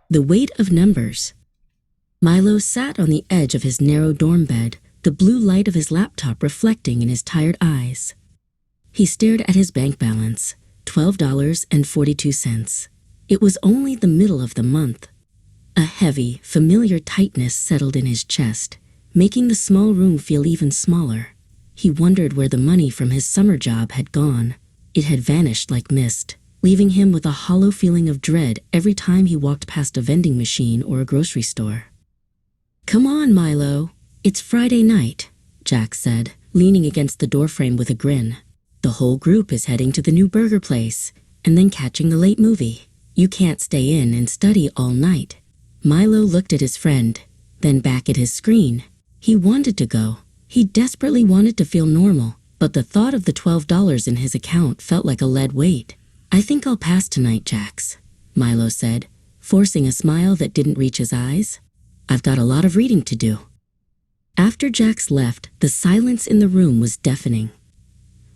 The weight of numbers. Milo sat on the edge of his narrow dorm bed, the blue light of his laptop reflecting in his tired eyes. He stared at his bank balance, $12.42. It was only the middle of the month. A heavy, familiar tightness settled in his chest, making the small room feel even smaller. He wondered where the money from his summer job had gone. It had vanished like mist, leaving him with a hollow feeling of dread every time he walked past a vending machine or a grocery store. "Come on, Milo. It's Friday night," Jack said, leaning against the doorframe with a grin. "The whole group is heading to the new burger place and then catching the late movie. You can't stay in and study all night." Milo looked at his friend, then back at his screen. He wanted to go. He desperately wanted to feel normal, but the thought of the $12 in his account felt like a lead weight. "I think I'll pass tonight, Jax," Milo said, forcing a smile that didn't reach his eyes. "I've got a lot of reading to do." After Jax left, the silence in the room was deafening.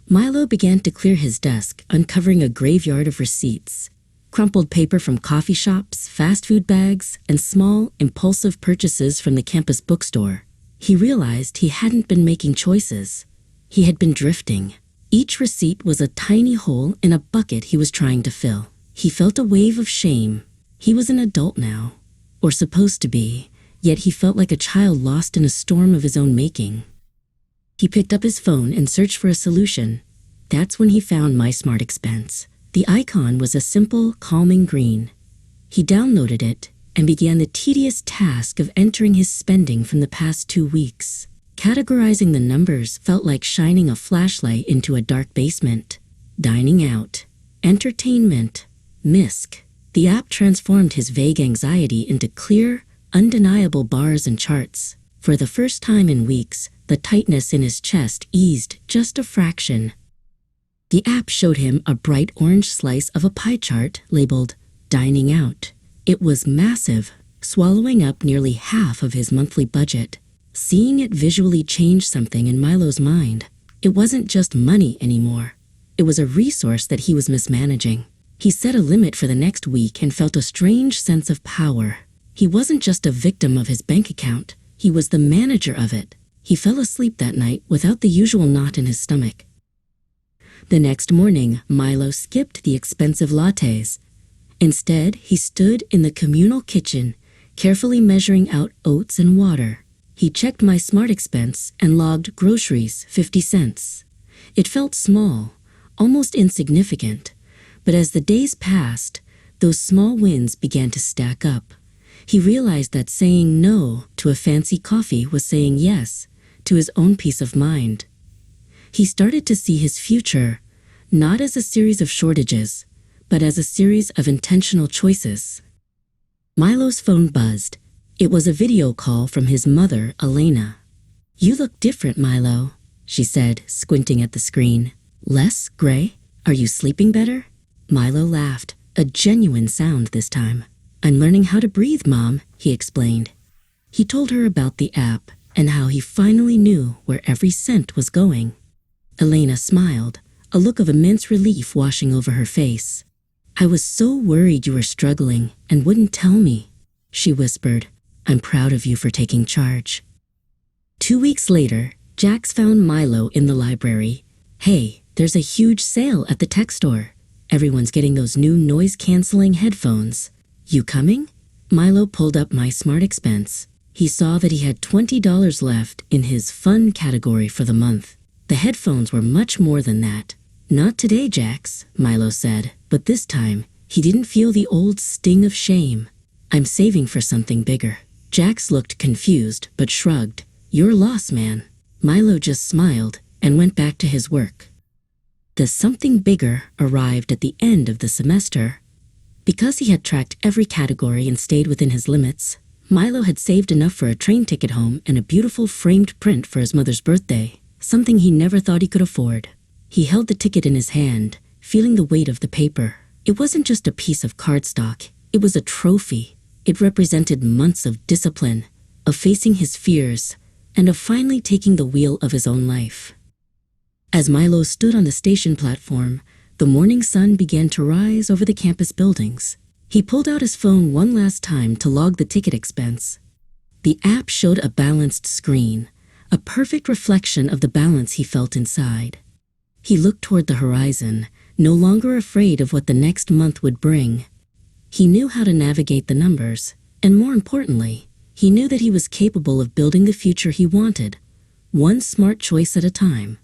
Milo began to clear his desk, uncovering a graveyard of receipts. Crumpled paper from coffee shops, fast food bags, and small, impulsive purchases from the campus bookstore. He realized he hadn't been making choices. He had been drifting. Each receipt was a tiny hole in a bucket he was trying to fill. He felt a wave of shame. He was an adult now, or supposed to be, yet he felt like a child lost in a storm of his own making. He picked up his phone and searched for a solution. That's when he found MySmartExpense. The icon was a simple, calming green. He downloaded it and began the tedious task of entering his spending from the past 2 weeks. Categorizing the numbers felt like shining a flashlight into a dark basement. Dining out, entertainment, MISC. The app transformed his vague anxiety into clear, undeniable bars and charts. For the first time in weeks, the tightness in his chest eased just a fraction. The app showed him a bright orange slice of a pie chart labeled Dining Out. It was massive, swallowing up nearly half of his monthly budget. Seeing it visually changed something in Milo's mind. It wasn't just money anymore. It was a resource that he was mismanaging. He set a limit for the next week and felt a strange sense of power. He wasn't just a victim of his bank account. He was the manager of it. He fell asleep that night without the usual knot in his stomach. The next morning, Milo skipped the expensive lattes. Instead, he stood in the communal kitchen, carefully measuring out oats and water. He checked MySmartExpense and logged groceries, 50 cents. It felt small, almost insignificant, but as the days passed, those small wins began to stack up. He realized that saying no to a fancy coffee was saying yes to his own peace of mind. He started to see his future not as a series of shortages, but as a series of intentional choices. Milo's phone buzzed. It was a video call from his mother, Elena. "You look different, Milo," she said, squinting at the screen. "Less gray? Are you sleeping better?" Milo laughed, a genuine sound this time. "I'm learning how to breathe, Mom," he explained. He told her about the app and how he finally knew where every cent was going. Elena smiled, a look of immense relief washing over her face. "I was so worried you were struggling and wouldn't tell me," she whispered. "I'm proud of you for taking charge." 2 weeks later, Jax found Milo in the library. "Hey, there's a huge sale at the tech store. Everyone's getting those new noise-canceling headphones. You coming?" Milo pulled up MySmartExpense. He saw that he had $20 left in his fun category for the month. The headphones were much more than that. "Not today, Jax," Milo said, but this time he didn't feel the old sting of shame. "I'm saving for something bigger." Jax looked confused but shrugged. "Your loss, man." Milo just smiled and went back to his work. The something bigger arrived at the end of the semester. Because he had tracked every category and stayed within his limits, Milo had saved enough for a train ticket home and a beautiful framed print for his mother's birthday, something he never thought he could afford. He held the ticket in his hand, feeling the weight of the paper. It wasn't just a piece of cardstock. It was a trophy. It represented months of discipline, of facing his fears, and of finally taking the wheel of his own life. As Milo stood on the station platform, the morning sun began to rise over the campus buildings. He pulled out his phone one last time to log the ticket expense. The app showed a balanced screen, a perfect reflection of the balance he felt inside. He looked toward the horizon, no longer afraid of what the next month would bring. He knew how to navigate the numbers, and more importantly, he knew that he was capable of building the future he wanted, one smart choice at a time.